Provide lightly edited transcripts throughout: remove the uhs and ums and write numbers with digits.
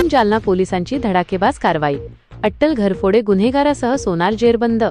कदीम जालना पोलिसांची धडाकेबाज कारवाई। अट्टल घरफोडे गुन्हेगारासह सोनार जेरबंद।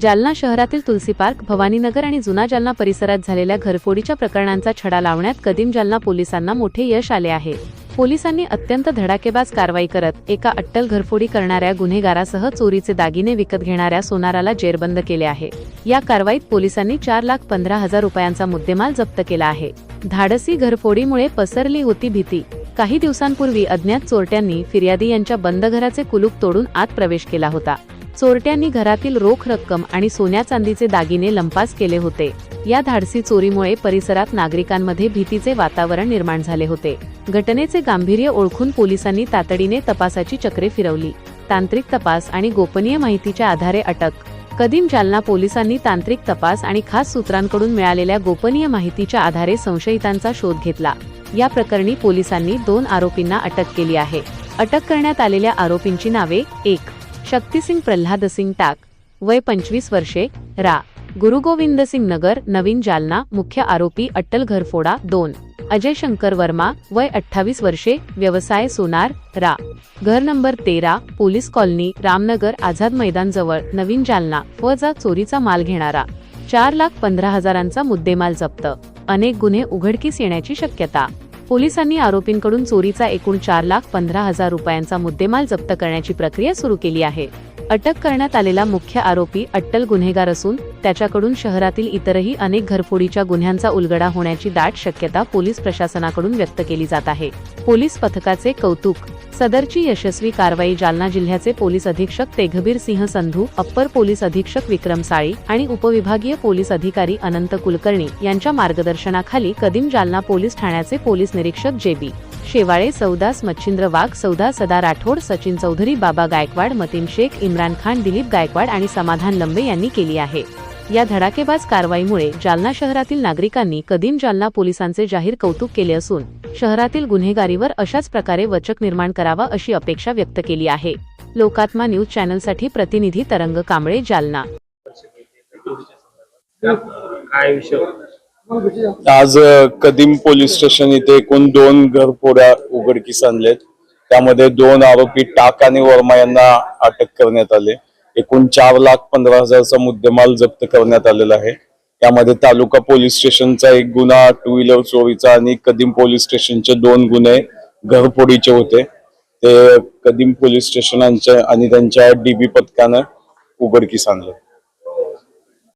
जालना शहरातील तुलसी पार्क, भवानीनगर आणि जुना जालना परिसरात झालेल्या घरफोडीच्या प्रकरणांचा छडा लावण्यात कदीम जालना पोलिसांना मोठे यश आले आहे। पोलिसांनी अत्यंत धडाकेबाज कारवाई करत एका अट्टल घरफोडी करणाऱ्या गुन्हेगारासह चोरीचे दागिने विकत घेणाऱ्या सोनाराला जेरबंद केले आहे। या कारवाईत पोलिसांनी 4,15,000 रुपयांचा मुद्देमाल जप्त केला आहे। धाडसी घरफोडीमुळे पसरली होती भीती। काही दिवसांपूर्वी अज्ञात चोरट्यांनी फिर्यादी यांच्या बंद घराचे कुलूप तोडून आत प्रवेश केला होता। चोरट्यांनी घरातील रोख रक्कम आणि सोन्या चांदीचे दागिने लंपास केले होते। या धाडसी चोरीमुळे परिसरात नागरिकांमध्ये भीतीचे वातावरण निर्माण झाले होते। घटनेचे गांभीर्य ओळखून पोलिसांनी तातडीने तपासाची चक्रे फिरवली। तांत्रिक तपास आणि गोपनीय माहितीच्या आधारे अटक। कदीम जालना पोलिसांनी तांत्रिक तपास आणि खास सूत्रांकडून मिळालेल्या गोपनीय माहितीच्या आधारे संशयितांचा शोध घेतला। या प्रकरणी पोलिसांनी 2 आरोपींना अटक केली आहे। अटक करण्यात आलेल्या आरोपींची नावे: 1. शक्तिसिंग प्रल्हादसिंग टाक, वय 25 वर्षे, रा. गुरुगोविंदसिंग नगर, नवीन जालना, मुख्य आरोपी अट्टल घरफोडा. 2. अजय शंकर वर्मा, वय 28 वर्षे, व्यवसाय सोनार, रा. घर number 13, police colony, Ramnagar, Azad Maidan जवळ, नवीन जालना, फजा चोरीचा माल घेणारा। 4,15,000चा मुद्देमाल जप्त। अनेक गुन्हे उघडकीस येण्याची शक्यता। पोलिसांनी आरोपींकडून चोरीचा एकूण 4,15,000 रुपयांचा मुद्देमाल जप्त करण्याची प्रक्रिया सुरू केली आहे। अटक करण्यात आलेला मुख्य आरोपी अट्टल गुन्हेगार असून त्याच्याकडून शहरातील इतरही अनेक घरफोडीच्या गुन्ह्यांचा उलगडा होण्याची दाट शक्यता पोलीस प्रशासनाकडून व्यक्त केली जात आहे। पोलीस पथकाचे कौतुक। सदरची यशस्वी कारवाई जालना जिल्ह्याचे पोलीस अधीक्षक तेघबीर सिंह संधू, अप्पर पोलीस अधीक्षक विक्रम साळी आणि उपविभागीय पोलीस अधिकारी अनंत कुलकर्णी यांच्या मार्गदर्शनाखाली कदीम जालना पोलीस ठाण्याचे पोलीस निरीक्षक जे.बी. शेवाळे, सौदास मच्छिंद्र वाघ, सौदा सदा राठोड, सचिन चौधरी, बाबा गायकवाड, मतीन शेख, इम्रान खान, दिलीप गायकवाड आणि समाधान लंबे यांनी केली आहे। या धडाकेबाज कारवाईमुळे जालना शहरातील नागरिकांनी कदीम जालना पोलिसांचे जाहीर कौतुक केले असून शहरातील गुन्हेगारीवर अशाच प्रकारे वचक निर्माण करावा अशी अपेक्षा व्यक्त केली आहे। लोकात्मा न्यूज चॅनलसाठी प्रतिनिधी तरंग कांबळे, जालना। आज कदीम पोलीस स्टेशन इथे एकूण 2 घरफोड्या उघडकीस आणलेत। त्यामध्ये 2 आरोपी टाक आणि वर्मा यांना अटक करण्यात आले। एकूण 4,15,000चा मुद्देमाल जप्त करण्यात आलेला आहे। त्यामध्ये तालुका पोलीस स्टेशनचा 1 गुन्हा 2 व्हीलर चोरीचा आणि कदीम पोलीस स्टेशनचे 2 गुन्हे घरफोडीचे होते। ते कदीम पोलीस स्टेशनच्या आणि त्यांच्या डीबी पथकानं उघडकीस आणले।